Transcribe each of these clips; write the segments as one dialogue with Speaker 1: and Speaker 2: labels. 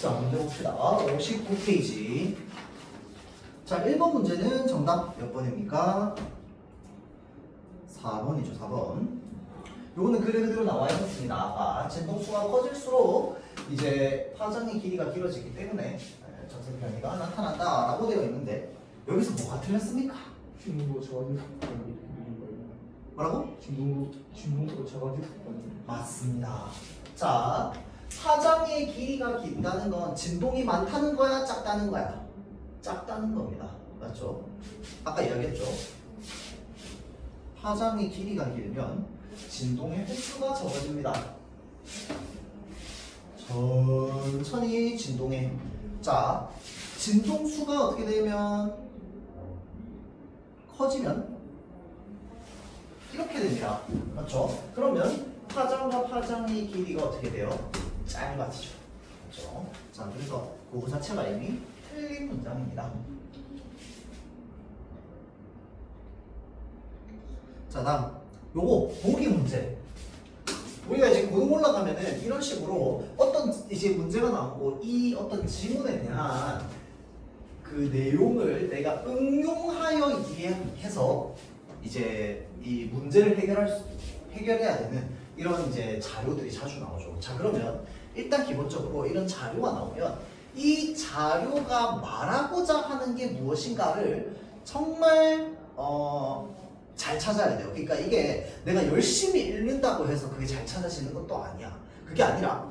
Speaker 1: 자, 문제 봅시다. 59페이지. 자, 1번 문제는 정답 몇 번입니까? 4번이죠, 4번. 요거는 그래 그대로 나와 있었습니다. 아까 진동수가 커질수록 이제 파장의 길이가 길어지기 때문에 전체 변이가 나타난다라고 되어 있는데 여기서 뭐가 틀렸습니까?
Speaker 2: 진동도 작아질 수 있다는 게
Speaker 1: 뭐라고?
Speaker 2: 진동도 작아질 수 있다는 게.
Speaker 1: 맞습니다. 자, 파장의 길이가 길다는 건 진동이 많다는 거야, 작다는 거야? 작다는 겁니다. 맞죠? 아까 이야기했죠? 파장의 길이가 길면 진동의 횟수가 적어집니다. 천천히 진동해. 자, 진동수가 어떻게 되면 커지면 이렇게 됩니다. 맞죠? 그러면 파장과 파장의 길이가 어떻게 돼요? 짧아지죠. 그렇죠? 자, 그래서 그거 자체가 이미 틀린 문장입니다. 자, 다음 요거 보기 문제. 우리가 이제 고등 올라가면은 이런 식으로 어떤 이제 문제가 나오고 이 어떤 지문에 대한 그 내용을 내가 응용하여 이해해서 이제 이 문제를 해결해야 되는 이런 이제 자료들이 자주 나오죠. 자, 그러면 일단 기본적으로 이런 자료가 나오면 이 자료가 말하고자 하는 게 무엇인가를 정말 잘 찾아야 돼요. 그러니까 이게 내가 열심히 읽는다고 해서 그게 잘 찾아지는 것도 아니야. 그게 아니라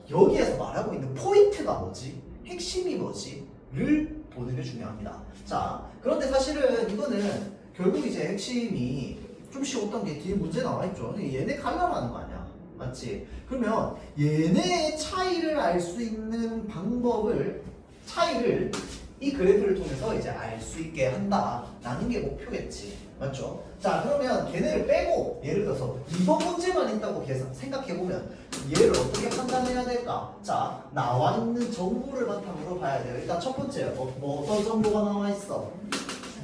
Speaker 1: 여기에서 말하고 있는 포인트가 뭐지? 핵심이 뭐지?를 보는 게 중요합니다. 자, 그런데 사실은 이거는 결국 이제 핵심이 좀 쉬웠던 게 뒤에 문제 나와 있죠. 얘네 가려면 거 아니야. 맞지? 그러면 얘네의 차이를 알 수 있는 차이를 이 그래프를 통해서 이제 알 수 있게 한다라는 게 목표겠지. 맞죠? 자, 그러면 걔네를 빼고 예를 들어서 이번 문제만 있다고 생각해보면 얘를 어떻게 판단해야 될까? 자, 나와 있는 정보를 바탕으로 봐야 돼요. 일단 첫 번째, 어떤 정보가 나와 있어?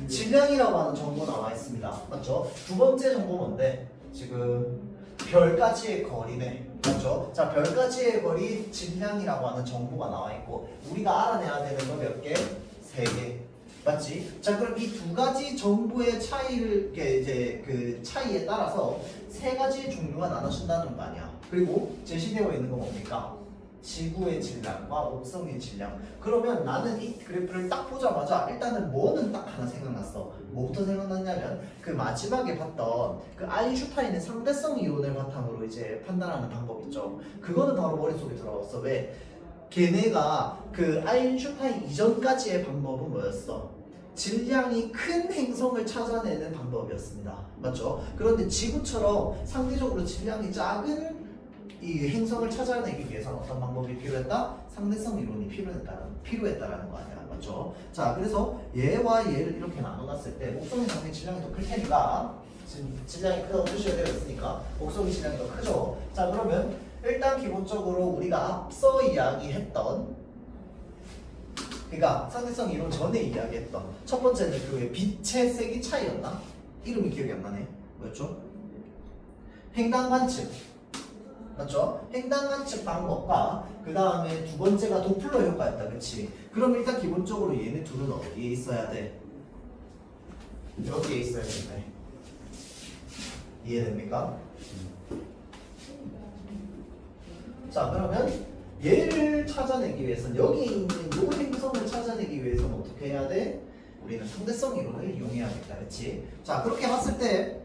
Speaker 1: 질량이라고 하는 정보 나와 있습니다. 맞죠? 두 번째 정보 뭔데? 지금 별까지의 거리네. 맞죠? 자, 별까지의 거리 질량이라고 하는 정보가 나와 있고 우리가 알아내야 되는 거 몇 개? 3개. 맞지? 자, 그럼 이 두 가지 정보의 차이를 이제 그 차이에 따라서 3가지 종류가 나눠진다는 거 아니야. 그리고 제시되어 있는 건 뭡니까? 지구의 질량과 옥성의 질량. 그러면 나는 이 그래프를 딱 보자마자 일단은 뭐는 딱 하나 생각났어. 뭐부터 생각났냐면 그 마지막에 봤던 그 아인슈타인의 상대성 이론을 바탕으로 이제 판단하는 방법 있죠. 그거는 바로 머릿속에 들어왔어. 왜? 걔네가 그 아인슈타인 이전까지의 방법은 뭐였어? 질량이 큰 행성을 찾아내는 방법이었습니다. 맞죠? 그런데 지구처럼 상대적으로 질량이 작은 이 행성을 찾아내기 위해서는 어떤 방법이 필요했다? 상대성 이론이 필요했다라는 거 아니야. 맞죠? 자, 그래서 얘와 얘를 이렇게 나눠놨을 때 목성의 상대 질량이 더 클 테니까 지금 질량이 크다고 표시가 되어 있으니까 목성의 질량이 더 크죠. 자, 그러면 일단 기본적으로 우리가 앞서 이야기했던 그러니까 상대성 이론 전에 이야기했던 첫 번째는 그 빛의 세기 차이였나? 이름이 기억이 안 나네. 뭐였죠? 횡단관측. 맞죠? 횡단관측 방법과 그 다음에 두 번째가 도플러 효과였다. 그치? 그럼 일단 기본적으로 얘네 둘은 어디에 있어야 돼? 여기에 있어야 된다. 이해됩니까? 자, 그러면 얘를 찾아내기 위해서는 여기 있는 요 행성을 찾아내기 위해서는 어떻게 해야 돼? 우리는 상대성 이론을 이용해야겠다. 그치? 자, 그렇게 봤을 때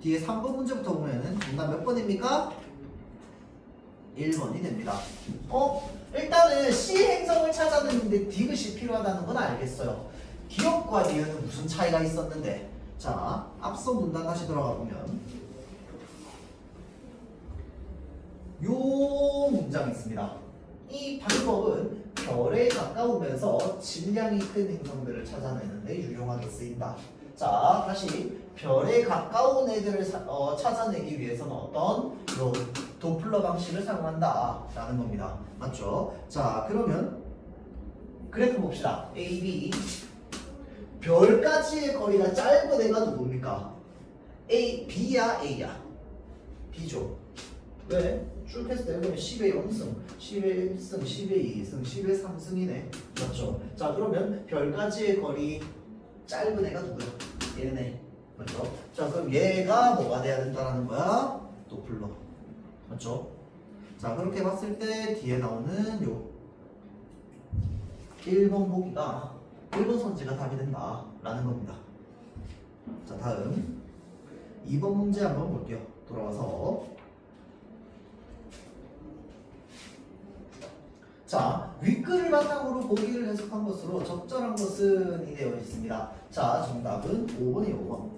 Speaker 1: 뒤에 3번 문제부터 보면은 정답 몇 번입니까? 1번이 됩니다. 일단은 C 행성을 찾아내는데 디귿이 필요하다는 건 알겠어요. 기억과 니은은 무슨 차이가 있었는데? 자, 앞서 문단 다시 들어가 보면 요 문장이 있습니다. 이 방법은 별에 가까우면서 질량이 큰 행성들을 찾아내는 데 유용하게 쓰인다. 자, 다시 별에 가까운 애들을 찾아내기 위해서는 어떤 요 도플러 방식을 사용한다 라는 겁니다. 맞죠? 자, 그러면 그래프 봅시다. A, B 별까지의 거리가 짧은 애가 누굽니까? A, B야, A야? B죠. 왜? 쭉 했을 때 여기는 10의 0승, 10의 1승, 10의 2승, 10의 3승이네. 맞죠? 자 그러면 별까지의 거리 짧은 애가 누구야? 얘네. 맞죠? 자 그럼 얘가 뭐가 돼야 된다라는 거야? 도플러. 맞죠? 자 그렇게 봤을 때 뒤에 나오는 요 1번 보기가 1번 선지가 답이 된다라는 겁니다. 자 다음 2번 문제 한번 볼게요. 돌아와서 자 윗글을 바탕으로 보기를 해석한 것으로 적절한 것은 이 되어 있습니다. 자 정답은 5번이에요. 5번.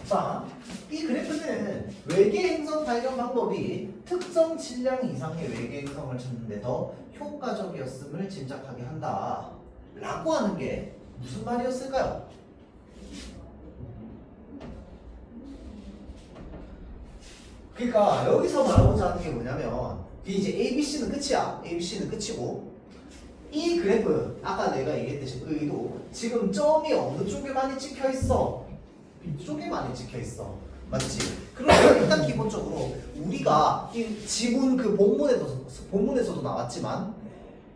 Speaker 1: 자, 이 그래프는 외계 행성 발견 방법이 특정 질량 이상의 외계 행성을 찾는 데 더 효과적이었음을 짐작하게 한다 라고 하는 게 무슨 말이었을까요? 그러니까 여기서 말하고자 하는 게 뭐냐면 이제 ABC는 끝이야. ABC는 끝이고 이 그래프 아까 내가 얘기했듯이 의도 지금 점이 어느 쪽에 많이 찍혀 있어? 이쪽에 많이 찍혀 있어. 맞지? 그러면 일단 기본적으로 우리가 이 지문 그 본문에서도 나왔지만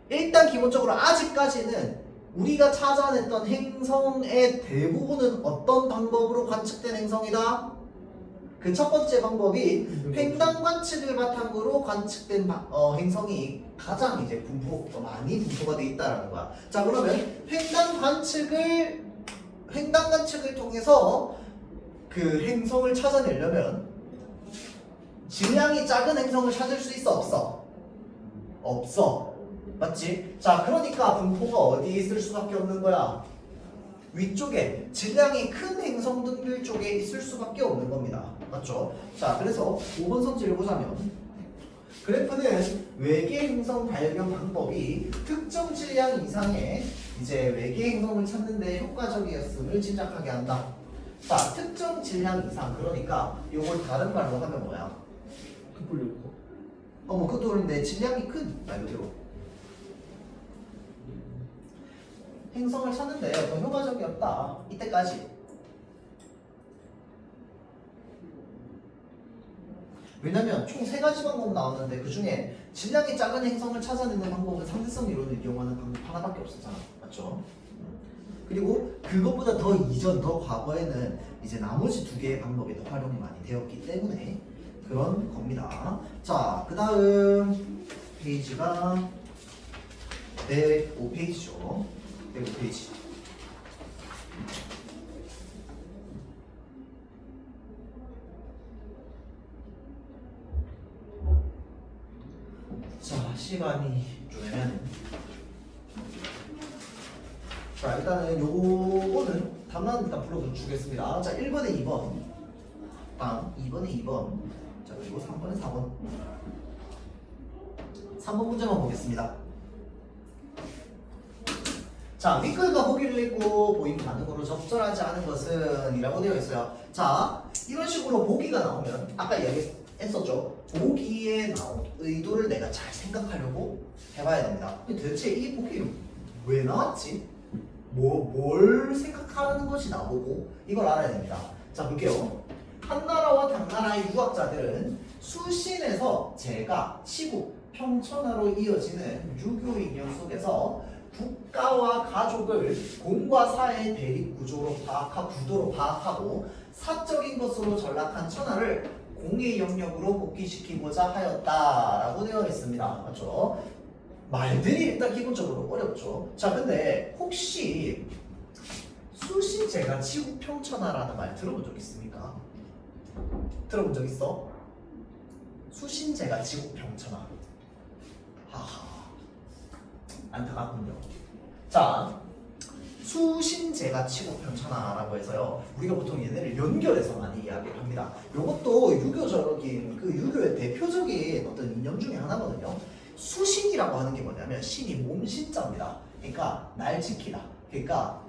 Speaker 1: 일단 기본적으로 아직까지는 우리가 찾아냈던 행성의 대부분은 어떤 방법으로 관측된 행성이다? 그 첫 번째 방법이 횡단 관측을 바탕으로 관측된 행성이 가장 이제 많이 분포가 돼 있다라는 거야. 자 그러면 횡단 관측을 통해서 그 행성을 찾아내려면 질량이 작은 행성을 찾을 수 있어 없어? 없어. 맞지? 자 그러니까 분포가 어디에 있을 수밖에 없는 거야? 위쪽에 질량이 큰 행성들 쪽에 있을 수밖에 없는 겁니다. 맞죠? 자 그래서 5번 선지를 보자면 그래프는 외계 행성 발견 방법이 특정 질량 이상의 이제 외계 행성을 찾는 데 효과적이었음을 짐작하게 한다. 자 특정 질량 이상 그러니까 이걸 다른 말로 하면 뭐야? 뭐 그것도 그런데 질량이 큰 말 그대로 행성을 찾는데 더 효과적이었다. 이때까지. 왜냐면 총 3가지 방법 나오는데 그 중에 질량이 작은 행성을 찾아내는 방법은 상대성 이론을 이용하는 방법 하나밖에 없었잖아. 맞죠? 그리고 그것보다 더 이전, 더 과거에는 이제 나머지 2개의 방법이 더 활용이 많이 되었기 때문에 그런 겁니다. 자, 그 다음 페이지가 105페이지죠. 105페이지. 자, 시간이 좀 애매하네. 자, 일단은 요거는 답만 일단 불러주겠습니다. 자, 1번에 2번. 다음 2번에 2번. 자, 그리고 3번에 4번. 3번 문제만 보겠습니다. 자, 윗글과 보기를 읽고 보인 반응으로 적절하지 않은 것은 이라고 되어 있어요. 자, 이런 식으로 보기가 나오면 아까 이야기했었죠. 보기에 나온 의도를 내가 잘 생각하려고 해봐야 됩니다. 근데 도대체 이 보기는 왜 나왔지? 뭘 생각하는 것이 나보고 이걸 알아야 됩니다. 자, 볼게요. 한나라와 당나라의 유학자들은 수신에서 제가 치국, 평천하로 이어지는 유교 인연 속에서 국가와 가족을 공과 사의 대립 구도로 파악하고 사적인 것으로 전락한 천하를 공의 영역으로 복귀시키고자 하였다라고 되어 있습니다. 맞죠? 말들이 일단 기본적으로 어렵죠. 자, 근데 혹시 수신제가 치국평천하라는 말 들어본 적 있습니까? 들어본 적 있어? 수신제가 치국평천하. 하하. 안타깝군요. 자, 수신제가 치국평천하라고 해서요. 우리가 보통 얘네를 연결해서 많이 이야기를 합니다. 이것도 유교적인 그 유교의 대표적인 어떤 이념 중에 하나거든요. 수신이라고 하는 게 뭐냐면 신이 몸신자입니다. 그러니까 날 지키다. 그러니까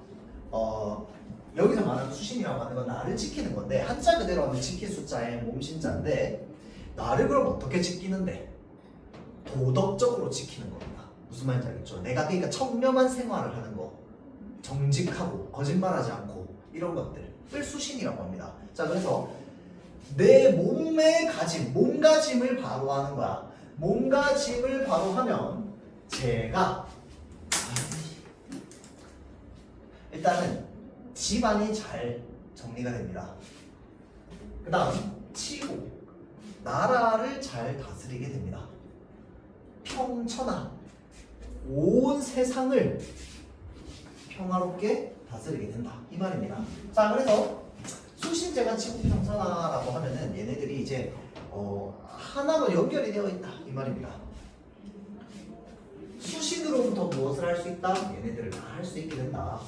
Speaker 1: 여기서 말하는 수신이라고 하는 건 나를 지키는 건데 한자 그대로 하면 지킬 숫자의 몸신자인데 나를 그럼 어떻게 지키는데? 도덕적으로 지키는 겁니다. 무슨 말인지 알겠죠? 내가 그러니까 청렴한 생활을 하는 거, 정직하고 거짓말하지 않고 이런 것들을 수신이라고 합니다. 자, 그래서 내 몸의 가짐, 몸가짐을 바로 하는 거야. 몸가짐을 바로 하면 제가 일단은 집안이 잘 정리가 됩니다. 그 다음 치고 나라를 잘 다스리게 됩니다. 평천하 온 세상을 평화롭게 다스리게 된다 이 말입니다. 자, 그래서 수신제가 치국평천하라고 하면은 얘네들이 이제 하나로 연결이 되어 있다 이 말입니다. 수신으로부터 무엇을 할 수 있다? 얘네들을 다 할 수 있게 된다.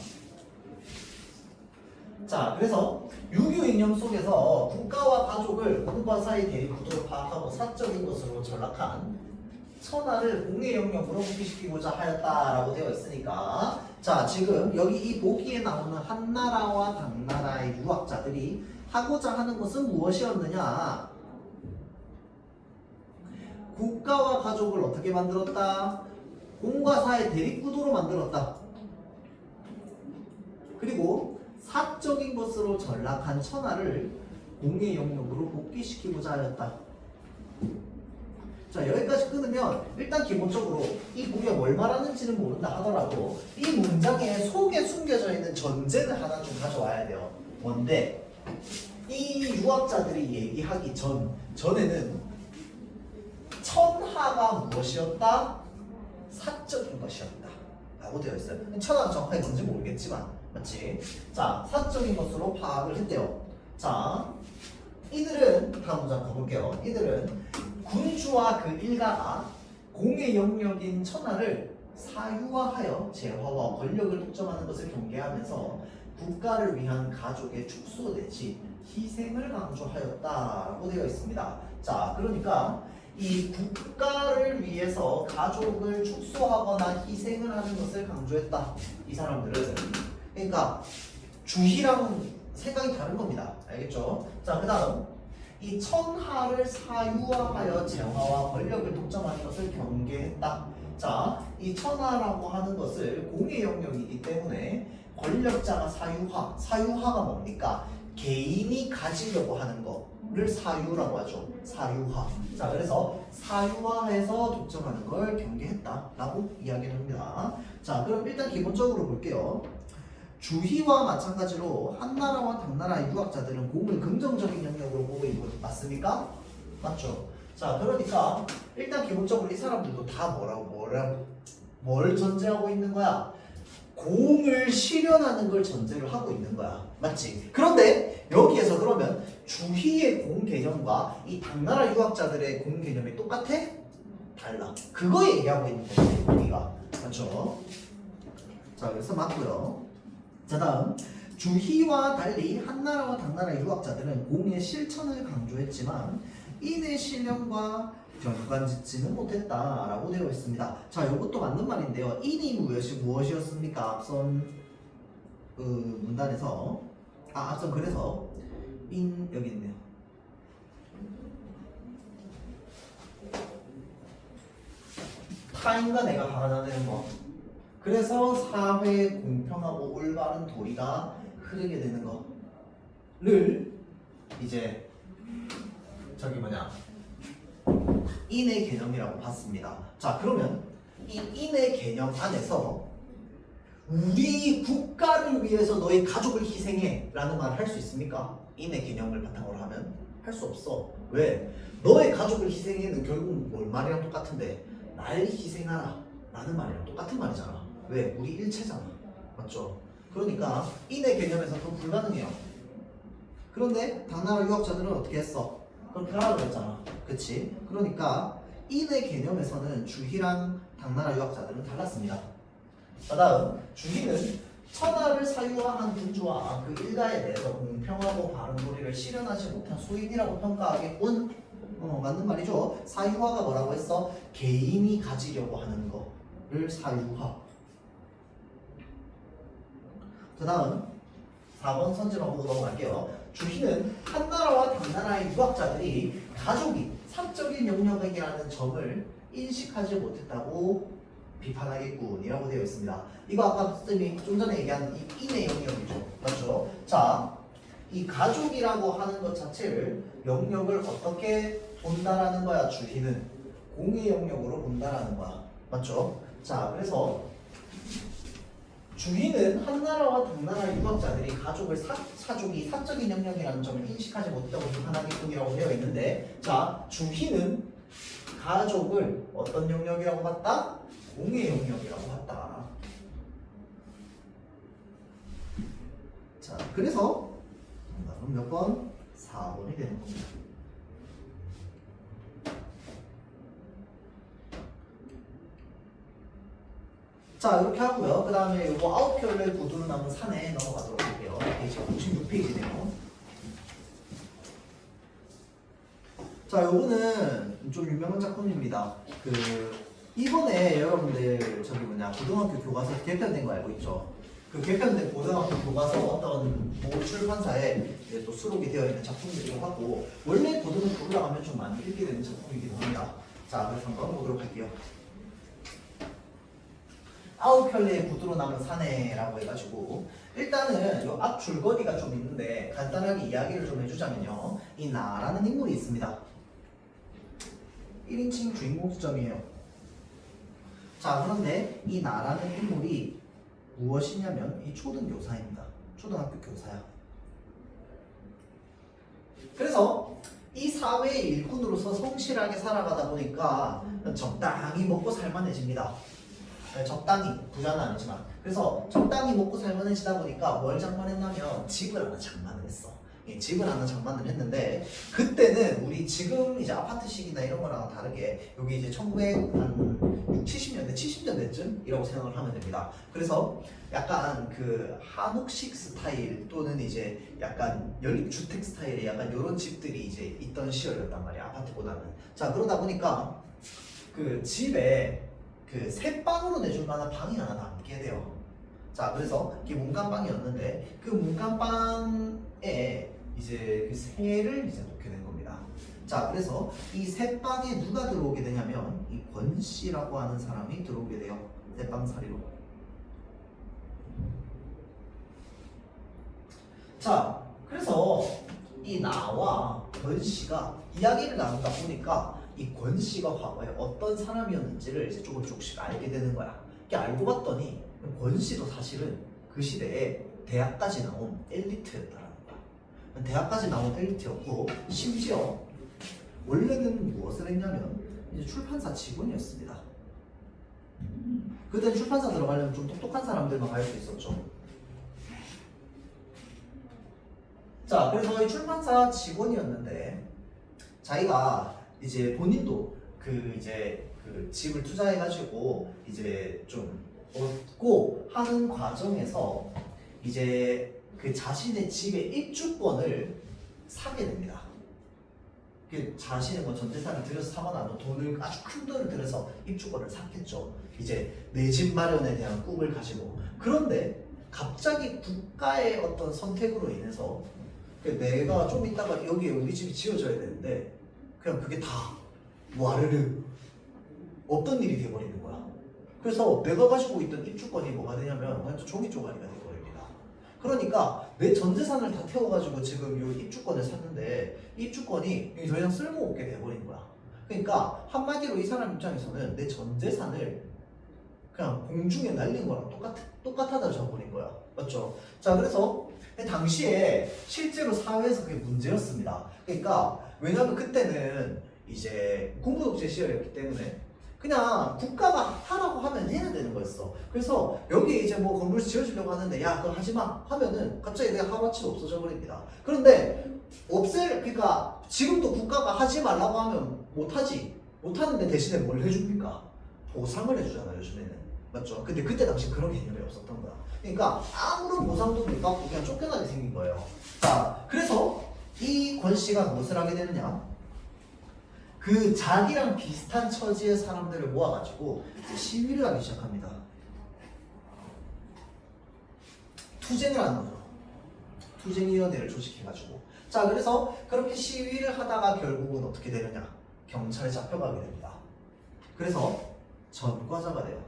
Speaker 1: 자, 그래서 유교 이념 속에서 국가와 가족을 공과 사이 대립 구도로 파악하고 사적인 것으로 전락한 천하를 공의 영역으로 복귀시키고자 하였다라고 되어 있으니까, 자, 지금 여기 이 보기에 나오는 한나라와 당나라의 유학자들이 하고자 하는 것은 무엇이었느냐? 국가와 가족을 어떻게 만들었다? 공과 사의 대립 구도로 만들었다. 그리고 사적인 것으로 전락한 천하를 공의 영역으로 복귀시키고자 하였다. 자, 여기까지 끊으면 일단 기본적으로 이 보기가 뭘 말하는지는 모른다 하더라도 이 문장의 속에 숨겨져 있는 전제를 하나 좀 가져와야 돼요. 뭔데? 이 유학자들이 얘기하기 전에는 천하가 무엇이었다? 사적인 것이었다 라고 되어 있어요. 천하가 정확하게 뭔지 모르겠지만 맞지? 자, 사적인 것으로 파악을 했대요. 자, 이들은 다음 문장 가볼게요. 이들은 군주와 그 일가가 공의 영역인 천하를 사유화하여 재화와 권력을 독점하는 것을 경계하면서 국가를 위한 가족의 축소 내지 희생을 강조하였다라고 되어 있습니다. 자, 그러니까 이 국가를 위해서 가족을 축소하거나 희생을 하는 것을 강조했다. 이 사람들은. 그러니까 주희랑 생각이 다른 겁니다. 알겠죠? 자, 그 다음 이 천하를 사유화하여 재화와 권력을 독점하는 것을 경계했다. 자, 이 천하라고 하는 것을 공의 영역이기 때문에 권력자가 사유화가 뭡니까? 개인이 가지려고 하는 거를 사유라고 하죠. 사유화. 자, 그래서 사유화해서 독점하는 걸 경계했다라고 이야기를 합니다. 자, 그럼 일단 기본적으로 볼게요. 주희와 마찬가지로 한나라와 당나라의 유학자들은 공을 긍정적인 영역으로 보고 있는 것 맞습니까? 맞죠? 자, 그러니까 일단 기본적으로 이 사람들도 다 뭘 전제하고 있는 거야? 공을 실현하는 걸 전제로 하고 있는 거야. 맞지? 그런데 여기에서 그러면 주희의 공 개념과 이 당나라 유학자들의 공 개념이 똑같아? 달라. 그거 얘기하고 있는 거지, 우리가. 맞죠? 자, 그래서 맞고요. 자, 다음 주희와 달리 한나라와 당나라의 유학자들은 공의 실천을 강조했지만 인의 실현과 연관짓지는 못했다라고 되어 있습니다. 자, 이것도 맞는 말인데요. 인이 무엇이었습니까? 앞선 문단에서 앞선 그래서 인 여기 있네요. 타인과 내가 하나 되는 거. 그래서 사회의 공평하고 올바른 도리가 흐르게 되는 거를 이제 인의 개념이라고 봤습니다. 자, 그러면 이 인의 개념 안에서 우리 국가를 위해서 너의 가족을 희생해 라는 말을 할 수 있습니까? 인의 개념을 바탕으로 하면 할 수 없어. 왜? 너의 가족을 희생해는 결국 뭘 말이랑 똑같은데 날 희생하라 라는 말이랑 똑같은 말이잖아. 왜? 우리 일체잖아. 맞죠? 그러니까 인의 개념에서 그건 불가능해요. 그런데 당나라 유학자들은 어떻게 했어? 그렇게 하라고 했잖아. 그치? 그러니까 인의 개념에서는 주희랑 당나라 유학자들은 달랐습니다. 그 다음 주희는 천하를 사유화한 군주와 그 일가에 대해서 공평하고 바른 도리를 실현하지 못한 소인이라고 평가하겠군. 맞는 말이죠. 사유화가 뭐라고 했어? 개인이 가지려고 하는 거를 사유화. 그 다음 4번 선지만 보고 넘어갈게요. 주희는 한나라와 당나라의 유학자들이 가족이 사적인 영역이라는 점을 인식하지 못했다고 비판하겠군이라고 되어 있습니다. 이거 아까 쌤이 좀 전에 얘기한 이 인의 영역이죠. 맞죠? 자, 이 가족이라고 하는 것 자체를 영역을 어떻게 본다라는 거야. 주희는 공의 영역으로 본다라는 거야. 맞죠? 자, 그래서 주희는 한나라와 당나라 유학자들이 가족을 사족이 사적인 영역이라는 점을 인식하지 못하고 비판하기 뿐이라고 되어 있는데, 자, 주희는 가족을 어떤 영역이라고 봤다? 공의 영역이라고 봤다. 자, 그래서 정답은 몇 번? 4번이 되는 겁니다. 자, 이렇게 하고요. 그 다음에 이거 아웃표를 구두로 남은 산에 넘어가도록 할게요. 페이지 56페이지네요. 자, 요거는 좀 유명한 작품입니다. 이번에 여러분들 고등학교 교과서 개편된 거 알고 있죠? 그 개편된 고등학교 교과서 어떤 모 출판사에 이제 또 수록이 되어 있는 작품이기도 하고, 원래 고등학교 올라가면 좀 많이 읽게 되는 작품이기도 합니다. 자, 그래서 한번 보도록 할게요. 아홉 켤레의 구두로 남은 사내라고 해가지고, 일단은 요 앞 줄거리가 좀 있는데 간단하게 이야기를 좀 해주자면요, 이 나라는 인물이 있습니다. 1인칭 주인공 수점이에요. 자, 그런데 이 나라는 인물이 무엇이냐면 이 초등교사입니다. 초등학교 교사야. 그래서 이 사회의 일꾼으로서 성실하게 살아가다 보니까 적당히 먹고 살만해집니다. 적당히, 부자는 아니지만. 그래서 적당히 먹고 살만해지다 보니까 뭘 장만했냐면 집을 하나 장만을 했어. 집을 하나 장만을 했는데, 그때는 우리 지금 이제 아파트식이나 이런 거랑 다르게 여기 이제 1970년대, 70년대쯤이라고 생각을 하면 됩니다. 그래서 약간 그 한옥식 스타일 또는 이제 약간 연립주택 스타일의 약간 이런 집들이 이제 있던 시절이었단 말이야, 아파트보다는. 자, 그러다 보니까 그 집에 그 새방으로 내줄 만한 방이 하나 남게 돼요. 자, 그래서 이게 문간방이었는데 그 문간방에 이제 그 새를 이제 놓게 된 겁니다. 자, 그래서 이 새방에 누가 들어오게 되냐면 이 권씨라고 하는 사람이 들어오게 돼요. 새방살이로. 자, 그래서 이 나와 권씨가 이야기를 나누다 보니까 이 권씨가 과거에 어떤 사람이었는지를 이제 조금씩 알게 되는 거야. 이렇게 알고 봤더니 권씨도 사실은 그 시대에 대학까지 나온 엘리트였다라는 거야. 대학까지 나온 엘리트였고, 심지어 원래는 무엇을 했냐면 이제 출판사 직원이었습니다. 그때 출판사 들어가려면 좀 똑똑한 사람들만 갈 수 있었죠. 자, 그래서 이 출판사 직원이었는데 자기가 이제 본인도 그 집을 투자해가지고 이제 좀 얻고 하는 과정에서 이제 그 자신의 집의 입주권을 사게 됩니다. 그 자신의 뭐 전 재산을 들여서 사거나 뭐 돈을 아주 큰 돈을 들여서 입주권을 샀겠죠. 이제 내 집 마련에 대한 꿈을 가지고. 그런데 갑자기 국가의 어떤 선택으로 인해서 내가 좀 있다가 여기에 우리 집이 지어져야 되는데 그냥 그게 다 와르르 없던 일이 돼버리는 거야. 그래서 내가 가지고 있던 입주권이 뭐가 되냐면 완전 종이 쪼가리가 돼버립니다. 그러니까 내 전 재산을 다 태워가지고 지금 이 입주권을 샀는데 이 입주권이 더 이상 쓸모없게 돼버린 거야. 그러니까 한마디로 이 사람 입장에서는 내 전 재산을 그냥 공중에 날린 거랑 똑같아져 버린 거야. 맞죠? 자, 그래서 당시에 실제로 사회에서 그게 문제였습니다. 그러니까 왜냐면 그때는 이제 군부독재 시절이었기 때문에 그냥 국가가 하라고 하면 해야 되는 거였어. 그래서 여기 이제 뭐 건물 지어주려고 하는데 야 그거 하지 마 하면은 갑자기 그냥 하루아침에 없어져 버립니다. 그런데 그러니까 지금도 국가가 하지 말라고 하면 못하는데 대신에 뭘 해줍니까? 보상을 해주잖아 요즘에는. 맞죠? 근데 그때 당시 그런 개념이 없었던 거야. 그러니까 아무런 보상도 못 받고 그냥 쫓겨나게 생긴 거예요. 자, 그래서 이 권씨가 무엇을 하게 되느냐? 그 자기랑 비슷한 처지의 사람들을 모아가지고 시위를 하기 시작합니다. 투쟁을 하는 거죠. 투쟁위원회를 조직해가지고. 자, 그래서 그렇게 시위를 하다가 결국은 어떻게 되느냐? 경찰에 잡혀가게 됩니다. 그래서 전과자가 돼요.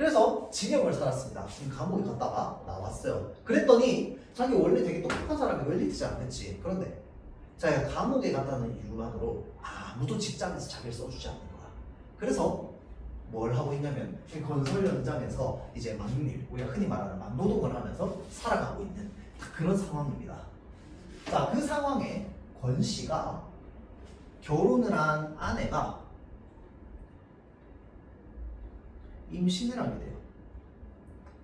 Speaker 1: 그래서 징역을 살았습니다. 지금 감옥에 갔다가 나왔어요. 그랬더니 자기 원래 되게 똑똑한 사람이 웰리트지 않겠지. 그런데 자기가 감옥에 갔다는 이유만으로 아무도 직장에서 자기를 써주지 않는 거야. 그래서 뭘 하고 있냐면 건설 현장에서 이제 막일, 우리가 흔히 말하는 막노동을 하면서 살아가고 있는 그런 상황입니다. 자, 그 상황에 권 씨가 결혼을 한 아내가 임신을 하게 돼요.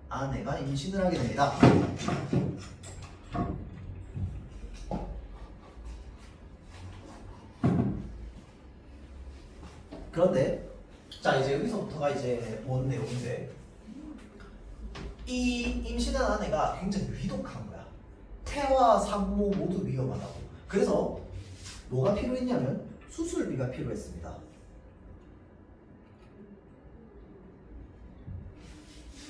Speaker 1: 아내가 임신을 하게 됩니다. 그런데 자 이제 여기서부터가 이제 뭔 내용인데 이 임신한 아내가 굉장히 위독한 거야. 태와 산모 모두 위험하다고. 그래서 뭐가 필요했냐면 수술비가 필요했습니다.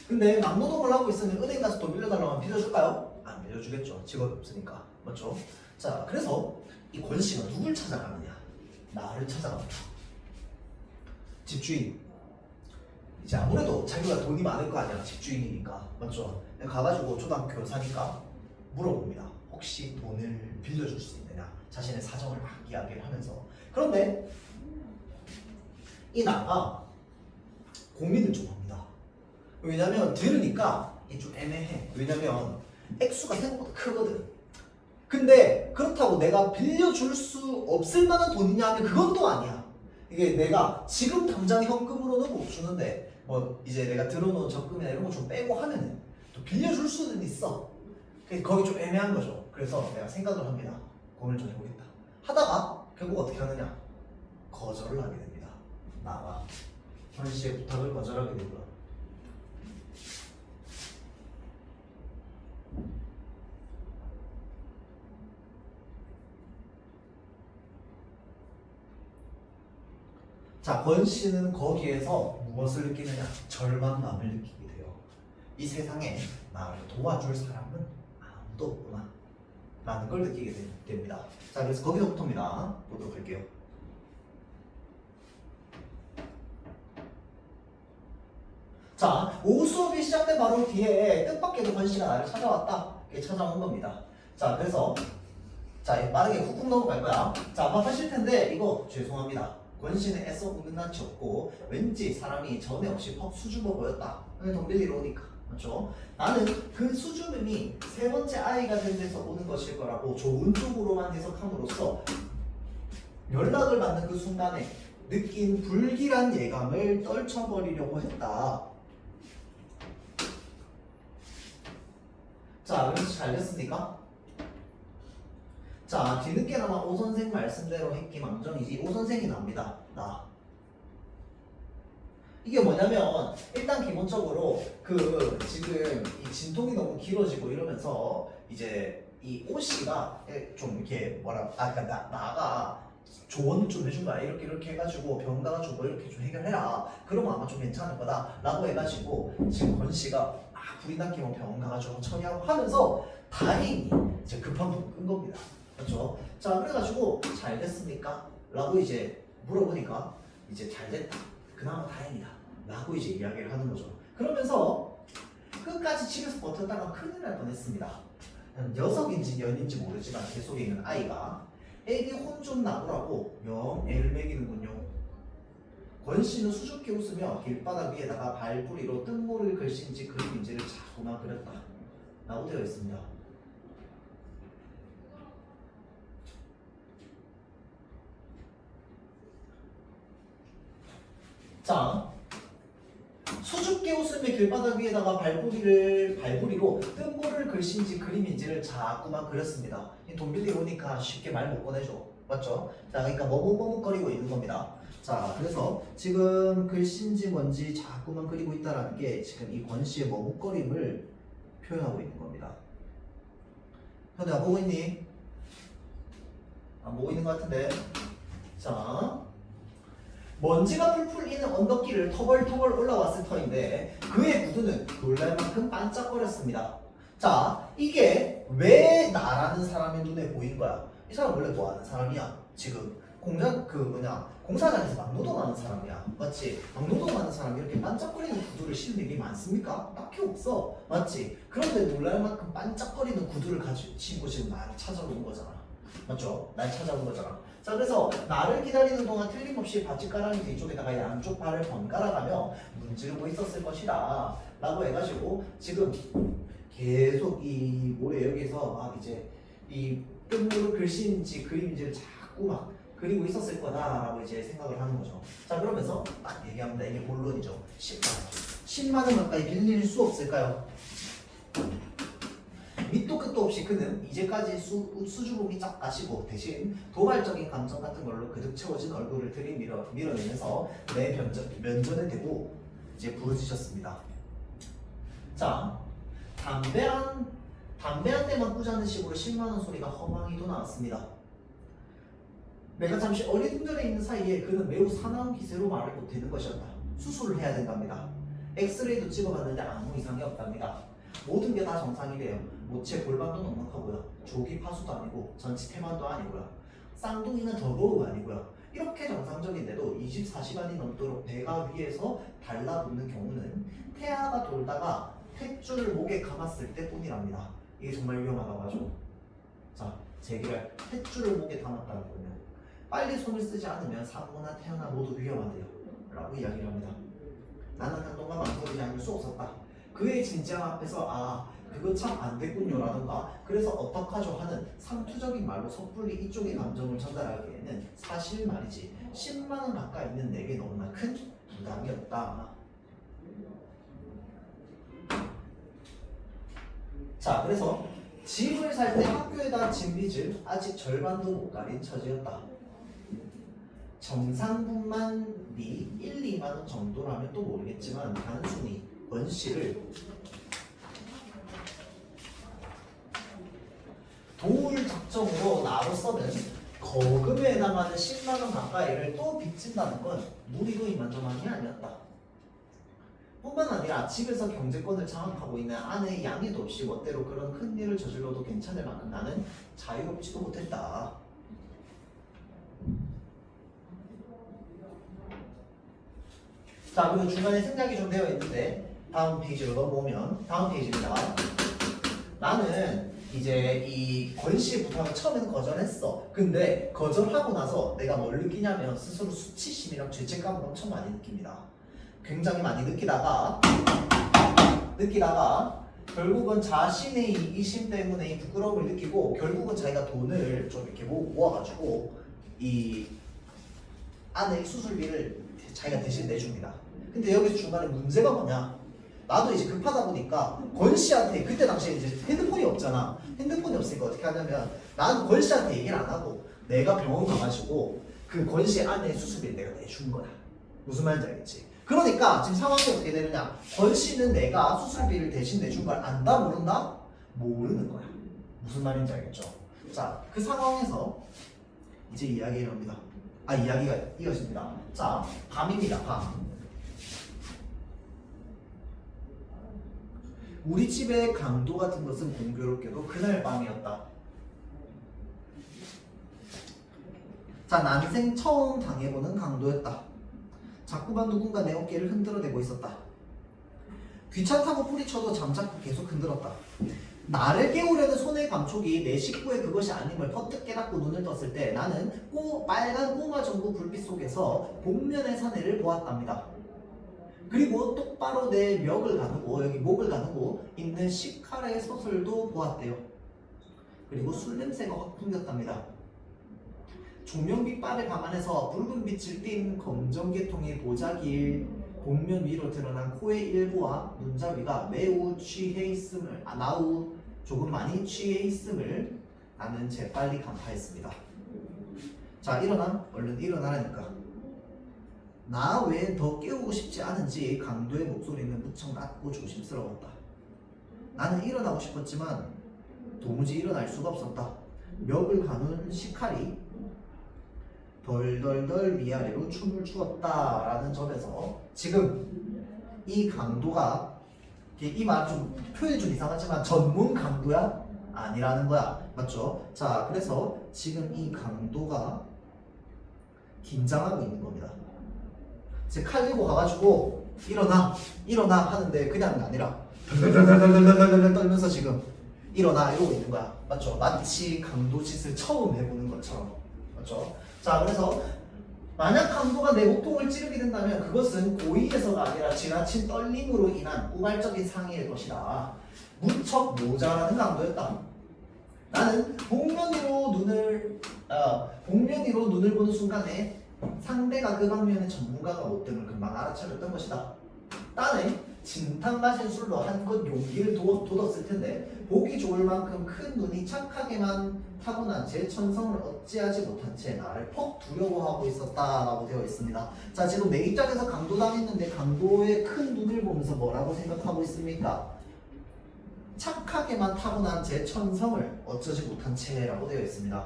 Speaker 1: 근데 막노동을 하고 있으면 은행 가서 돈 빌려달라고 하면 빌려줄까요? 안 빌려주겠죠. 직업이 없으니까. 맞죠? 자, 그래서 이 권 씨가 누굴 찾아가느냐? 나를 찾아갑니다. 집주인. 이제 아무래도 자기가 돈이 많을 거 아니야. 집주인이니까. 맞죠? 가가지고 초등학교 교사니까 물어봅니다. 혹시 돈을 빌려줄 수 있느냐? 자신의 사정을 막 이야기를 하면서. 그런데 이 나가 고민을 좀 합니다. 왜냐면 들으니까 이게 좀 애매해. 왜냐면 액수가 생각보다 크거든. 근데 그렇다고 내가 빌려줄 수 없을 만한 돈이냐 하면 그건 또 아니야. 이게 내가 지금 당장 현금으로는 못 주는데 뭐 이제 내가 들어놓은 적금이나 이런 거 좀 빼고 하면은 또 빌려줄 수는 있어. 거기 좀 애매한 거죠. 그래서 내가 생각을 합니다. 고민을 좀 해보겠다. 하다가 결국 어떻게 하느냐? 거절을 하게 됩니다. 나가 권 씨의 부탁을 거절하게 되고요. 자, 권 씨는 거기에서 무엇을 느끼느냐? 절망감을 느끼게 돼요. 이 세상에 나를 도와줄 사람은 아무도 없구나 라는 걸 느끼게 됩니다. 자, 그래서 거기서부터입니다. 보도록 할게요. 자, 오후 수업이 시작된 바로 뒤에 뜻밖에도 권 씨가 나를 찾아왔다. 이게 찾아온 겁니다. 자, 그래서 자, 빠르게 훅훅 넘어갈 거야. 자, 아마 하실 텐데 이거 죄송합니다. 권 씨는 애써 웃는 낯이 없고 왠지 사람이 전에 없이 퍽 수줍어 보였다. 돈 빌리러 오니까. 그렇죠? 나는 그 수줍음이 세 번째 아이가 된 데서 오는 것일 거라고 좋은 쪽으로만 해석함으로써 연락을 받는 그 순간에 느낀 불길한 예감을 떨쳐버리려고 했다. 자, 그래서 잘 됐습니까? 자, 뒤늦게나마 오 선생 말씀대로 했기망정이지 오 선생이 납니다. 나. 이게 뭐냐면 일단 기본적으로 그 지금 이 진통이 너무 길어지고 이러면서 이제 이 오 씨가 좀 이렇게 그러니까 나가 조언을 좀 해준 거야. 이렇게 해가지고 병 가가지고 뭐 이렇게 좀 해결해라. 그러면 아마 좀 괜찮을 거다라고 해가지고 지금 권 씨가 불이 났기면 병원 가가지고 처리하고 하면서 다행히 이제 급한 분 끈 겁니다. 그렇죠? 자, 그래가지고 잘 됐습니까? 라고 이제 물어보니까 이제 잘 됐다. 그나마 다행이다. 라고 이제 이야기를 하는 거죠. 그러면서 끝까지 집에서 버텼다가 큰일 날 뻔했습니다. 녀석인지 년인지 모르지만 제 속에 있는 아이가 애기 혼 좀 나보라고 영 애를 먹이는군요. 권 씨는 수줍게 웃으며 길바닥 위에다가 발뿌리로 뜻모를 글씨인지 그림인지를 자꾸만 그렸다. 라고 되어 있습니다. 자, 수줍게 웃으며 길바닥 위에다가 발부리로 뜻모를 글씨인지 그림인지를 자꾸만 그렸습니다. 돈 빌리러 오니까 쉽게 말 못 꺼내죠. 맞죠? 자, 그러니까 머뭇머뭇거리고 있는 겁니다. 자, 그래서 지금 글씨인지 뭔지 자꾸만 그리고 있다는 게 지금 이 권 씨의 머뭇거림을 표현하고 있는 겁니다. 현우야, 보고 있니? 안 보고 있는 것 같은데. 자, 먼지가 풀풀 있는 언덕길을 터벌터벌 올라왔을 터인데 그의 구두는 놀랄 만큼 반짝거렸습니다. 자, 이게 왜 나라는 사람의 눈에 보인 거야? 이 사람 원래 뭐 하는 사람이야? 지금 공사장에서 막노동하는 사람이야, 맞지? 막노동하는 사람이 이렇게 반짝거리는 구두를 신는 일이 많습니까? 딱히 없어, 맞지? 그런데 놀랄 만큼 반짝거리는 구두를 신고 지금 나를 찾아온 거잖아, 맞죠? 날 찾아온 거잖아. 자, 그래서 나를 기다리는 동안 틀림없이 바짓가랑이 뒤쪽에다가 양쪽 발을 번갈아가며 문지르고 있었을 것이다 라고 해가지고 지금 계속 이 모래 여기서 막 이제 이 끝무릎 글씨인지 그림인지를 자꾸 막 그리고 있었을 거다라고 이제 생각을 하는 거죠. 자, 그러면서 딱 얘기합니다. 이게 본론이죠. 10만 원 가까이 빌릴 수 없을까요? 밑도 끝도 없이 그는 이제까지 수줍음이 쫙 가시고 대신 도발적인 감정 같은 걸로 그득 채워진 얼굴을 밀어내면서 내 면전에 대고 이제 부르짖었습니다. 자, 담배 한 대만 꾸자는 식으로 10만 원 소리가 허망히도 나왔습니다. 내가 잠시 어리둥절해 있는 사이에 그는 매우 사나운 기세로 말을 못하는 것이었다. 수술을 해야 된답니다. 엑스레이도 찍어봤는데 아무 이상이 없답니다. 모든 게 다 정상이래요. 모체 골반도 넉넉하고요. 조기 파수도 아니고 전치 태만도 아니고요. 쌍둥이는 더더욱 아니고요. 이렇게 정상적인데도 24시간이 넘도록 배가 위에서 달라붙는 경우는 태아가 돌다가 탯줄을 목에 감았을 때뿐이랍니다. 이게 정말 위험하다고 하죠. 자, 제기를 탯줄을 목에 감았다는 거는 빨리 손을 쓰지 않으면 산모나 태아나 모두 위험하대요 라고 이야기를 합니다. 나는 한동안 망설이지 않을 수 없었다. 그의 진지함 앞에서 그거 참 안 됐군요 라던가 그래서 어떡하죠 하는 상투적인 말로 섣불리 이쪽의 감정을 전달하기에는 사실 말이지 10만 원 가까이 있는 내게 너무나 큰 부담이었다. 자, 그래서 집을 살 때 학교에다 진 빚을 아직 절반도 못 가린 처지였다. 정상분만비 1, 2만 원 정도라면 또 모르겠지만 단순히 권 씨를 도울 작정으로 나로서는 거금에 해당하는 10만 원 가까이를 또 빚진다는 건 무리고 이만저만이 아니었다. 뿐만 아니라 집에서 경제권을 장악하고 있는 아내의 양해도 없이 멋대로 그런 큰 일을 저질러도 괜찮을 만큼 나는 자유롭지도 못했다. 자, 그리고 중간에 생략이 좀 되어 있는데 다음 페이지로 넘어오면 다음 페이지입니다. 나는 이제 이 권씨의 부탁을 처음에는 거절했어. 근데 거절하고 나서 내가 뭘 느끼냐면 스스로 수치심이랑 죄책감을 엄청 많이 느낍니다. 굉장히 많이 느끼다가 결국은 자신의 이기심 때문에 이 부끄러움을 느끼고 결국은 자기가 돈을 좀 이렇게 모아가지고 이 아내의 수술비를 자기가 대신 내줍니다. 근데 여기서 중간에 문제가 뭐냐? 나도 이제 급하다 보니까 권 씨한테 그때 당시에 이제 핸드폰이 없잖아. 핸드폰이 없으니까 어떻게 하냐면 나는 권 씨한테 얘기를 안 하고 내가 병원 가가지고 그 권 씨 아내의 수술비를 내가 내준 거야. 무슨 말인지 알겠지? 그러니까 지금 상황이 어떻게 되느냐? 권 씨는 내가 수술비를 대신 내준 걸 안다 모른다? 모르는 거야. 무슨 말인지 알겠죠? 자, 그 상황에서 이제 이야기를 합니다. 이야기가 이어집니다. 자, 밤입니다. 밤. 우리 집의 강도 같은 것은 공교롭게도 그날 밤이었다. 자, 난생 처음 당해보는 강도였다. 자꾸만 누군가 내 어깨를 흔들어대고 있었다. 귀찮다고 뿌리쳐도 잠자코 계속 흔들었다. 나를 깨우려는 손의 감촉이 내 식구의 그것이 아님을 퍼뜩 깨닫고 눈을 떴을 때 나는 빨간 꼬마 전구 불빛 속에서 복면의 사내를 보았답니다. 그리고 똑바로 내 멱을 가누고 여기 목을 가누고 있는 식칼의 서슬도 보았대요. 그리고 술 냄새가 확 풍겼답니다. 조명빛 바를 감안해서 붉은 빛을 띤 검정계통의 보자기일 복면 위로 드러난 코의 일부와 눈잡이가 매우 취해 있음을 조금 많이 취해 있음을 나는 재빨리 간파했습니다. 자, 얼른 일어나라니까. 나 외엔 더 깨우고 싶지 않은지 강도의 목소리는 무척 낮고 조심스러웠다. 나는 일어나고 싶었지만 도무지 일어날 수가 없었다. 멱을 가눈 식칼이 덜덜덜 위아래로 춤을 추었다라는 점에서 지금 이 강도가 이 말 좀 표현이 좀 이상하지만 전문 강도야? 아니라는 거야. 맞죠? 자, 그래서 지금 이 강도가 긴장하고 있는 겁니다. 제 칼 들고 가가지고 일어나 하는데 그냥 아니라 덜덜덜덜덜덜덜 떨면서 지금 일어나 이러고 있는 거야. 맞죠? 마치 강도짓을 처음 해보는 것처럼. 맞죠? 자, 그래서 만약 강도가 내 목통을 찌르게 된다면 그것은 고의해서가 아니라 지나친 떨림으로 인한 우발적인 상해일 것이다. 무척 모자라는 강도였다. 나는 복면 위로 눈을 보는 순간에 상대가 그 방면의 전문가가 못 됨을 금방 알아차렸던 것이다. 딴에 진탕 마신 술로 한껏 용기를 돋았을 텐데 보기 좋을 만큼 큰 눈이 착하게만 타고난 제 천성을 어찌하지 못한 채 나를 퍽 두려워하고 있었다라고 되어 있습니다. 자, 지금 내 입장에서 강도당했는데 강도의 큰 눈을 보면서 뭐라고 생각하고 있습니까? 착하게만 타고난 제 천성을 어쩌지 못한 채라고 되어 있습니다.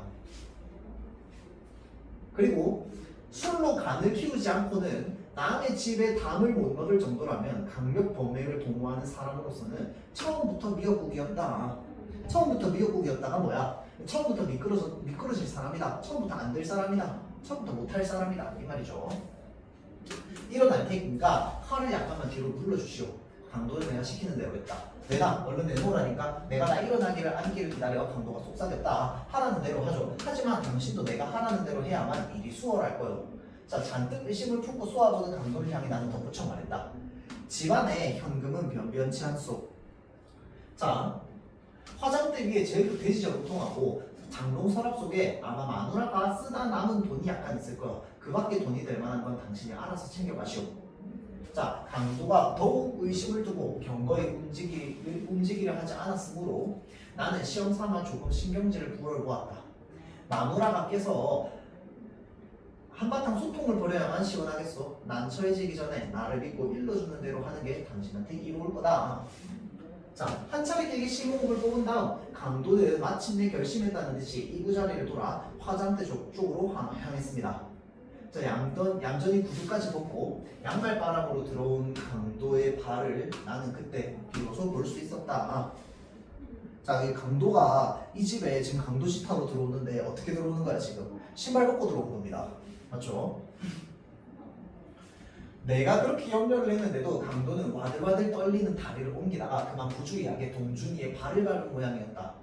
Speaker 1: 그리고 술로 간을 키우지 않고는 남의 집에 담을 못 넣을 정도라면 강력 범행을 도모하는 사람으로서는 처음부터 미역국이었다. 처음부터 미역국이었다가 뭐야? 처음부터 미끄러질 사람이다. 처음부터 안 될 사람이다. 처음부터 못할 사람이다. 이 말이죠. 일어날 테니까 칼을 약간만 뒤로 눌러주시오. 강도는 내가 시키는 대로 했다. 내가 얼른 내놓으라니까 내가 나 일어나기를 앉기를 기다려 강도가 속삭였다. 하라는 대로 하죠. 하지만 당신도 내가 하라는 대로 해야만 일이 수월할 거요. 자, 잔뜩 의심을 품고 쏘아보는 강도를 향해 나는 덧붙여 말했다. 집안에 현금은 변변치 않소. 자, 화장대 위에 제일 돼지저금 통하고 장롱 서랍 속에 아마 마누라가 쓰다 남은 돈이 약간 있을 거야. 그 밖에 돈이 될 만한 건 당신이 알아서 챙겨가시오. 자, 강도가 더욱 의심을 두고 경거에 움직이려 하지 않았으므로 나는 시험삼아 조금 신경질을 부려보았다. 마누라가 깨서 한바탕 소통을 벌여야만 시원하겠소. 난처해지기 전에 나를 믿고 일러주는 대로 하는 게 당신한테 이로울 거다. 자, 한 차례 길게 심호흡을 뽑은 다음 강도는 마침내 결심했다는 듯이 이부자리를 돌아 화장대 쪽으로 향했습니다. 자, 얌전히 구두까지 벗고 양말바람으로 들어온 강도의 발을 나는 그때 비로소 볼 수 있었다. 자, 이 강도가 이 집에 지금 강도식 타러 들어오는데 어떻게 들어오는 거야 지금? 신발 벗고 들어온 겁니다. 맞죠? 내가 그렇게 염려를 했는데도 강도는 와들와들 떨리는 다리를 옮기다가 그만 부주의하게 동준이의 발을 밟은 모양이었다.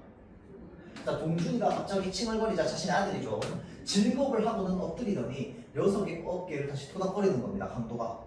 Speaker 1: 자, 동준이가 갑자기 칭얼거리자 자신의 아들이죠. 질겁을 하고는 엎드리더니 녀석의 어깨를 다시 토닥거리는 겁니다. 강도가.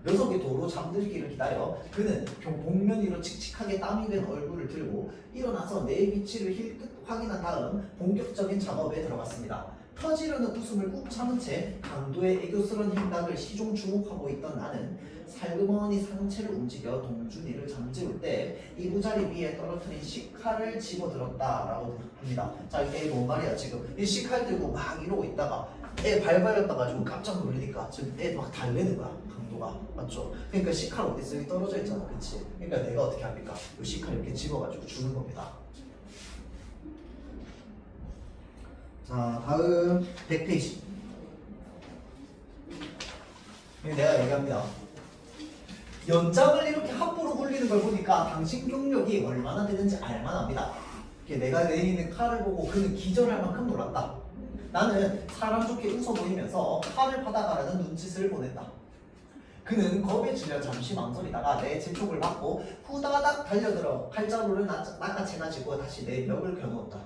Speaker 1: 녀석이 도로 잠들기를 기다려 그는 복면 위로 칙칙하게 땀이 된 얼굴을 들고 일어나서 내 위치를 힐끗 확인한 다음 본격적인 작업에 들어갔습니다. 터지려는 웃음을 꾹 참은 채 강도의 애교스러운 행각을 시종주목하고 있던 나는 살그머니 상체를 움직여 동준이를 잠재울 때 이부자리 위에 떨어뜨린 식칼을 집어들었다라고 합니다. 자, 이게 뭔 말이야 지금 이 식칼 들고 막 이러고 있다가 애 발발렸다 가지고 깜짝 놀리니까 지금 애 막 달래는 거야 강도가. 맞죠? 그러니까 식칼 어디 있어? 여기 떨어져 있잖아. 그치? 그러니까 내가 어떻게 합니까? 이 식칼 이렇게 집어가지고 주는 겁니다. 자, 다음 100페이지. 내가 얘기합니다. 연장을 이렇게 함부로 굴리는 걸 보니까 당신 경력이 얼마나 되는지 알만합니다. 내가 내리는 칼을 보고 그는 기절할 만큼 놀랐다. 나는 사람 좋게 웃어 보이면서 칼을 받아가라는 눈짓을 보냈다. 그는 겁에 질려 잠시 망설이다가 내 재촉을 받고 후다닥 달려들어 칼자루를 낚아채가지고 다시 내 벽을 겨누었다.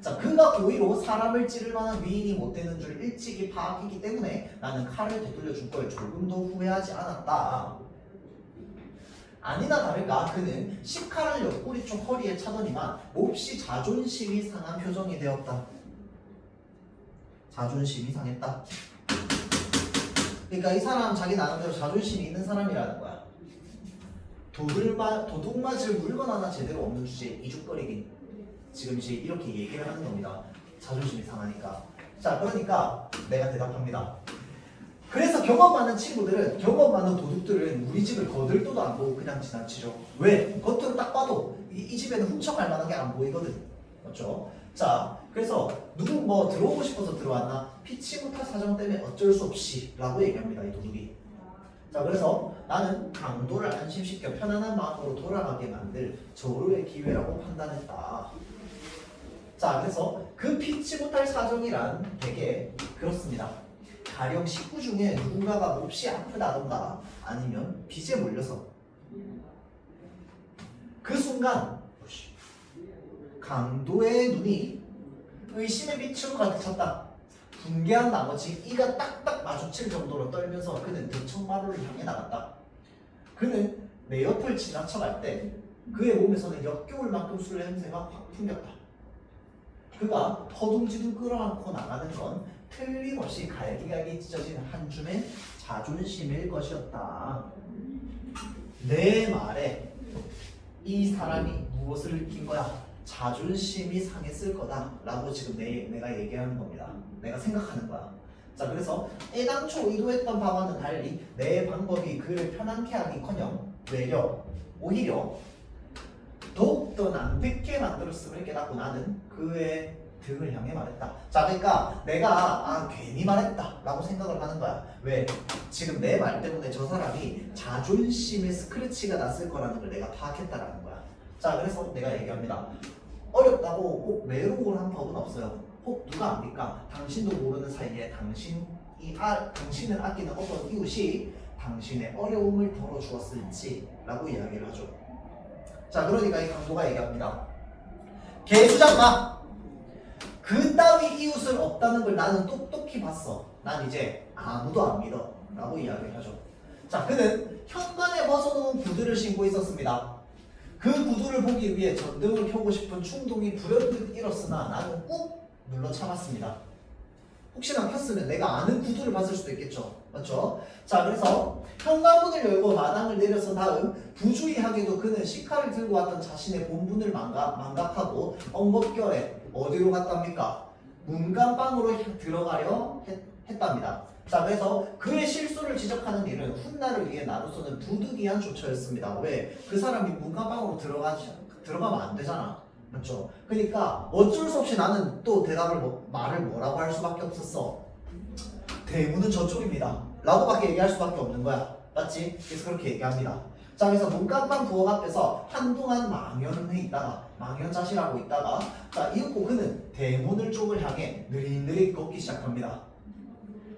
Speaker 1: 자, 그가 고의로 사람을 찌를 만한 위인이 못 되는 줄 일찍이 파악했기 때문에 나는 칼을 되돌려 줄 걸 조금도 후회하지 않았다. 아니나 다를까 그는 식칼을 옆구리 쪽 허리에 차더니만 몹시 자존심이 상한 표정이 되었다. 자존심이 상했다. 그러니까 이 사람 자기 나름대로 자존심이 있는 사람이라는 거야. 도둑맞을 물건 하나 제대로 없는 주제에 이죽거리긴 지금 이제 이렇게 얘기를 하는 겁니다. 자존심이 상하니까. 자, 그러니까 내가 대답합니다. 그래서 경험 많은 친구들은, 경험 많은 도둑들은 우리 집을 거들떠도 안 보고 그냥 지나치죠. 왜? 겉으로 딱 봐도 이 집에는 훔쳐갈 만한 게 안 보이거든. 맞죠? 자, 그래서 누구 뭐 들어오고 싶어서 들어왔나? 피치 못할 사정 때문에 어쩔 수 없이 라고 얘기합니다. 이 도둑이. 자, 그래서 나는 강도를 안심시켜 편안한 마음으로 돌아가게 만들 절호의 기회라고 판단했다. 자, 그래서 그 피치 못할 사정이란 되게 그렇습니다. 가령 식구 중에 누군가가 몹시 아프다던가 아니면 빚에 몰려서 그 순간 강도의 눈이 의심의 빛으로 가득 찼다. 분개한 나머지 이가 딱딱 마주칠 정도로 떨면서 그는 대청마루를 향해 나갔다. 그는 내 옆을 지나쳐갈 때 그의 몸에서는 역겨울 만큼 술 냄새가 확 풍겼다. 그가 허둥지둥 끌어안고 나가는 건 틀림없이 갈기갈기 찢어진 한 줌의 자존심일 것이었다. 내 말에 이 사람이 무엇을 느낀 거야? 자존심이 상했을 거다 라고 지금 내가 얘기하는 겁니다. 내가 생각하는 거야. 자, 그래서 애당초 의도했던 바와는 달리 내 방법이 그를 편안케 하기커녕 오히려 더욱더 낭비게 만들었음을 깨닫고 나는 그의 등을 향해 말했다. 자, 그러니까 내가 괜히 말했다 라고 생각을 하는 거야. 왜? 지금 내 말 때문에 저 사람이 자존심에 스크래치가 났을 거라는 걸 내가 파악했다라는 거야. 자, 그래서 내가 얘기합니다. 어렵다고 꼭 매로를 한 법은 없어요. 혹 누가 압니까? 당신도 모르는 사이에 당신을 아끼는 어떤 이웃이 당신의 어려움을 덜어주었을지 라고 이야기를 하죠. 자, 그러니까 이 강도가 얘기합니다. 개수작마! 그따위 이웃은 없다는 걸 나는 똑똑히 봤어. 난 이제 아무도 안 믿어 라고 이야기를 하죠. 자, 그는 현관에 벗어놓은 구두를 신고 있었습니다. 그 구두를 보기 위해 전등을 켜고 싶은 충동이 불현듯 일었으나 나는 꾹 눌러 참았습니다. 혹시나 켰으면 내가 아는 구두를 봤을 수도 있겠죠. 맞죠? 자, 그래서 현관문을 열고 마당을 내려선 다음 부주의하게도 그는 시카를 들고 왔던 자신의 본분을 망각하고 엉겁결에 어디로 갔답니까? 문간방으로 들어가려 했답니다. 자, 그래서 그의 실수를 지적하는 일은 훗날을 위해 나로서는 부득이한 조처였습니다. 왜? 그 사람이 문간방으로 들어가면 안 되잖아. 맞죠? 그러니까 어쩔 수 없이 나는 또 말을 뭐라고 할 수밖에 없었어. 대문은 저쪽입니다 라고밖에 얘기할 수밖에 없는 거야. 맞지? 그래서 그렇게 얘기합니다. 자, 그래서 문간방 부엌 앞에서 한동안 망연자실하고 있다가 자, 이윽고 그는 대문을 쪽을 향해 느릿느릿 걷기 시작합니다.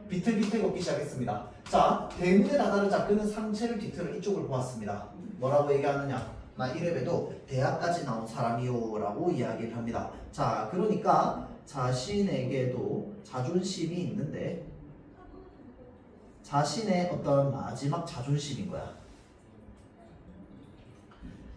Speaker 1: 비틀비틀 걷기 시작했습니다. 자, 대문에 다다르자 그는 상체를 뒤틀어 이쪽을 보았습니다. 뭐라고 얘기하느냐? 나 이래봬도 대학까지 나온 사람이요 라고 이야기를 합니다. 자, 그러니까 자신에게도 자존심이 있는데 자신의 어떤 마지막 자존심인 거야.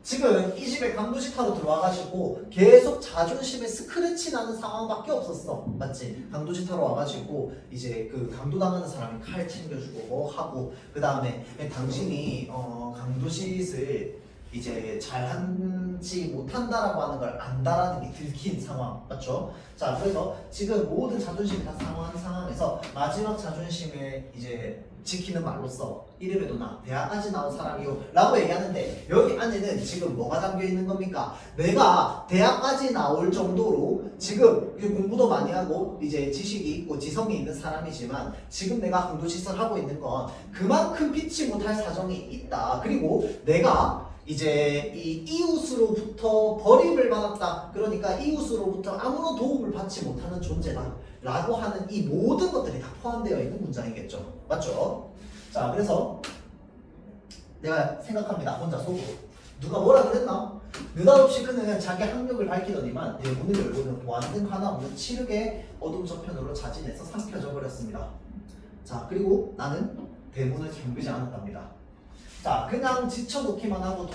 Speaker 1: 지금 이 집에 강도짓하러 들어와가지고 계속 자존심에 스크래치 나는 상황밖에 없었어. 맞지? 강도짓하러 와가지고 이제 그 강도당하는 사람이 칼 챙겨주고 뭐 하고 그 다음에 당신이 강도짓을 이제 잘하지 못한다라고 하는 걸 안다라는 게 들킨 상황. 맞죠? 자, 그래서 지금 모든 자존심이 다 상한 상황에서 마지막 자존심에 이제 지키는 말로써 이래봬도 나 대학까지 나온 사람이요 라고 얘기하는데 여기 안에는 지금 뭐가 담겨 있는 겁니까? 내가 대학까지 나올 정도로 지금 공부도 많이 하고 이제 지식이 있고 지성이 있는 사람이지만 지금 내가 강도짓을 하고 있는 건 그만큼 피치 못할 사정이 있다. 그리고 내가 이제 이 이웃으로부터 버림을 받았다. 그러니까 이웃으로부터 아무런 도움을 받지 못하는 존재다 라고 하는 이 모든 것들이 다 포함되어 있는 문장이겠죠. 맞죠? 자, 그래서 내가 생각합니다. 혼자 속으로 누가 뭐라 그랬나? 느닷없이 그는 자기 학력을 밝히더니만 문을 열고는 보안등 하나 없는 치르게 어둠 저편으로 자진해서 삼켜져 버렸습니다. 자, 그리고 나는 대문을 잠그지 않았답니다. 자, 그냥 지쳐놓기만 하고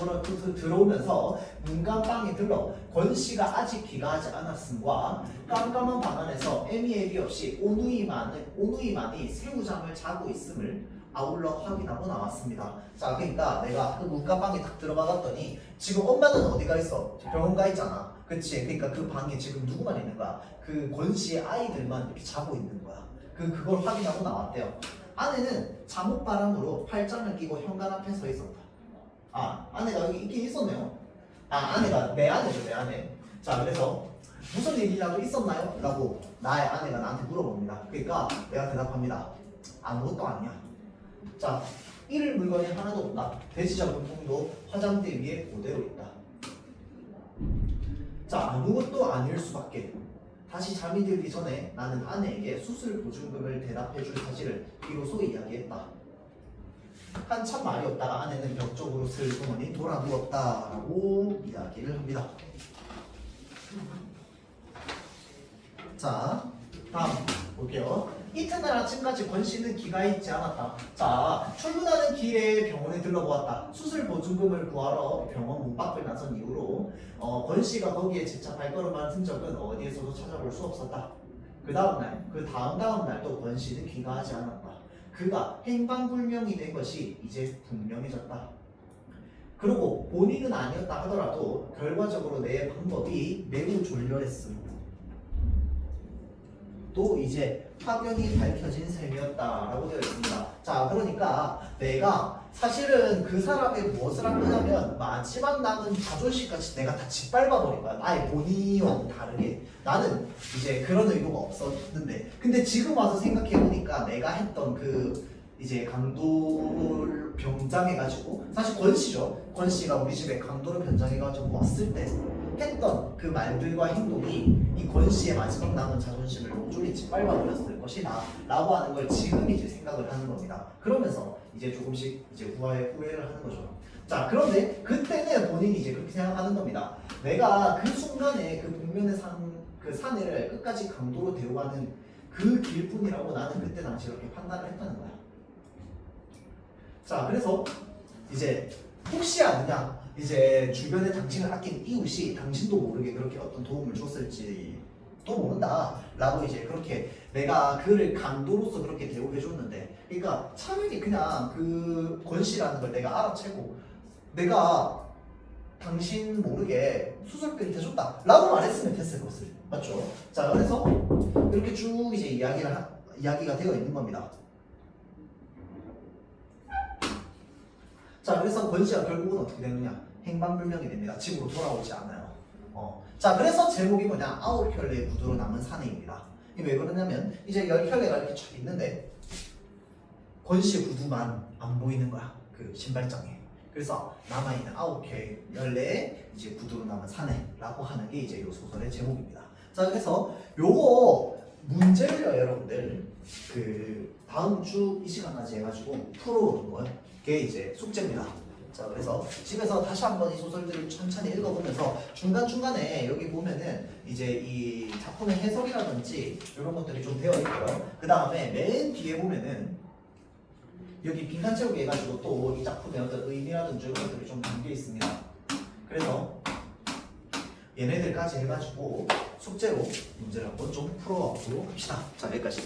Speaker 1: 들어오면서 문간방에 들러 권씨가 아직 귀가하지 않았음과 깜깜한 방 안에서 애미애비 없이 오누이만이 새우잠을 자고 있음을 아울러 확인하고 나왔습니다. 자, 그러니까 내가 그 문간방에 딱 들어가 봤더니 지금 엄마는 어디가 있어? 병원 가 있잖아. 그치? 그러니까 그 방에 지금 누구만 있는 거야? 그 권씨의 아이들만 이렇게 자고 있는 거야. 그걸 확인하고 나왔대요. 아내는 잠옷바람으로 팔짱을 끼고 현관 앞에 서 있었다. 아내가 여기 있긴 있었네요. 아내가 내 아내죠, 내 아내. 자, 그래서 무슨 얘기라도 있었나요? 라고 나의 아내가 나한테 물어봅니다. 그러니까 내가 대답합니다. 아무것도 아니야. 자, 잃을 물건이 하나도 없다. 돼지 저금통도 화장대 위에 그대로 있다. 자, 아무것도 아닐 수밖에. 다시 잠이 들기 전에 나는 아내에게 수술 보증금을 대납해줄 사실을 비로소 이야기했다. 한참 말이 없다가 아내는 벽 쪽으로 슬그머니 돌아누웠다라고 이야기를 합니다. 자, 다음 볼게요. 이튿날 아침까지 권 씨는 기가 있지 않았다. 자, 출근하는 길에 병원에 들러보았다. 수술 보증금을 구하러 병원 문 밖을 나선 이후로 권 씨가 거기에 재차 발걸음한 흔적은 어디에서도 찾아볼 수 없었다. 그 다음 날도 권 씨는 귀가하지 않았다. 그가 행방불명이 된 것이 이제 분명해졌다. 그리고 본인은 아니었다 하더라도 결과적으로 내 방법이 매우 졸렬했음. 또 이제 확연히 밝혀진 셈이었다라고 되어 있습니다. 자, 그러니까 내가 사실은 그 사람의 무엇을 한 거냐면 마지막 남은 자존심까지 내가 다 짓밟아버린 거야. 나의 본의와는 다르게. 나는 이제 그런 의도가 없었는데, 근데 지금 와서 생각해보니까 내가 했던 그 이제 강도를 변장해가지고, 사실 권씨죠. 권씨가 우리 집에 강도를 변장해가지고 왔을 때 했던 그 말들과 행동이 이 권씨의 마지막 남은 자존심을 모조리 짓밟아버렸을 것이다 라고 하는 걸 지금 이제 생각을 하는 겁니다. 그러면서 이제 조금씩 이제 후회를 하는 거죠. 자, 그런데 그때는 본인이 이제 그렇게 생각하는 겁니다. 내가 그 순간에 그 복면의 그 사내를 끝까지 강도로 데려가는 그 길뿐이라고 나는 그때 당시 이렇게 판단을 했다는 거야. 자, 그래서 이제 혹시 아느냐, 이제 주변에 당신을 아끼는 이웃이 당신도 모르게 그렇게 어떤 도움을 줬을지 또 모른다 라고 이제 그렇게 내가 그를 강도로서 그렇게 대우해 줬는데, 그러니까 차라리 그냥 그 권씨라는 걸 내가 알아채고 내가 당신 모르게 수술비를 대줬다 라고 말했으면 됐을 것을, 맞죠? 자, 그래서 이렇게 쭉 이제 이야기가 되어 있는 겁니다. 자, 그래서 권씨가 결국은 어떻게 되느냐, 행방불명이 됩니다. 집으로 돌아오지 않아요. 자, 그래서 제목이 뭐냐, 9켤레의 구두로 남은 사내입니다. 이게 왜 그러냐면 이제 10켤레가 이렇게 쫙 있는데 권씨의 구두만 안 보이는 거야, 그 신발장에. 그래서 남아있는 9켤레의 이제 구두로 남은 사내라고 하는 게 이제 이 소설의 제목입니다. 자, 그래서 요거 문제를요, 여러분들 그 다음 주 이 시간까지 해가지고 풀어오는 거게 이제 숙제입니다. 자, 그래서 집에서 다시 한번 이 소설들을 천천히 읽어보면서 중간중간에 여기 보면은 이제 이 작품의 해석이라든지 이런 것들이 좀 되어 있고요. 그 다음에 맨 뒤에 보면은 여기 빈칸 채우기 해가지고 또 이 작품의 어떤 의미라든지 이런 것들이 좀 담겨 있습니다. 그래서 얘네들까지 해가지고 숙제로 문제를 한번 좀 풀어보도록 합시다. 자, 여기까지.